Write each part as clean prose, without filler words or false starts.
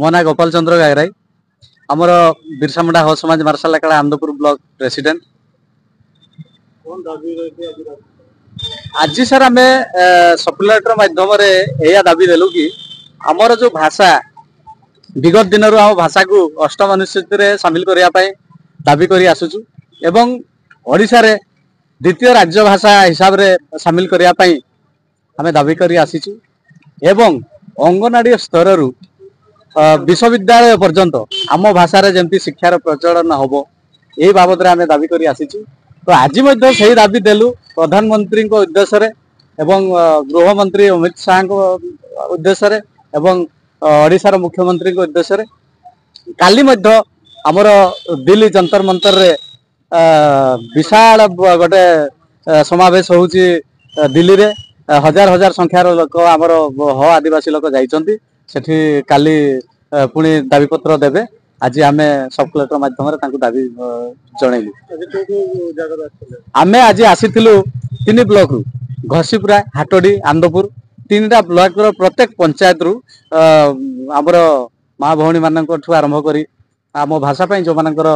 मो ना गोपाल चंद्र गायराई आमर बिरसा मुंडा हो समाज मार्शल अखाड़ा आनंदपुर ब्लॉक प्रेसिडेंट। आज सर आम सप्लाइटर माध्यम यह दाबी देलु कि आमर जो भाषा विगत दिन आम भाषा को अष्टम अनुसूची रे शामिल करने दाबी कर आसुचु एवं ओडिशा रे द्वितीय राज्य भाषा हिसाब रे शामिल करने आम दाबी कर आसीचु एवं अंगनवाड़ी स्तर रु विश्वविद्यालय पर्यंत आम भाषा जमती शिक्षार प्रचलन हम यही बाबद आम दाबी कर आसीचु। तो आज से दाबी देलु प्रधानमंत्री उद्देश्य एवं गृहमंत्री अमित शाह उद्देश्य एवं ओडिशार मुख्यमंत्री उद्देश्य काली आमर दिल्ली जंतर मंतर रे विशाल गोटे समावेश होउची दिल्ली रे हजार हजार संख्यार लोक आमर ह आदिवासी लोक जाइछन्ति सेठी काली पुणी दाबी पत्र देबे। आज आम सब कलेक्टर माध्यम दाबी जनइलु। आम आज आसीथिलु 3 ब्लॉक रु घसीपुरा हाटोडी आनंदपुर 3टा ब्लॉक रो प्रत्येक पंचायत रु आमर माँ भौणी मानक आरंभ करी आम भाषा पाई जो मानकर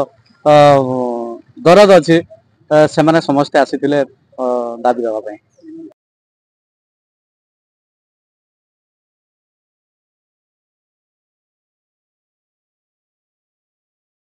दरद अच्छी से समस्ते आसी दाबी देवाई।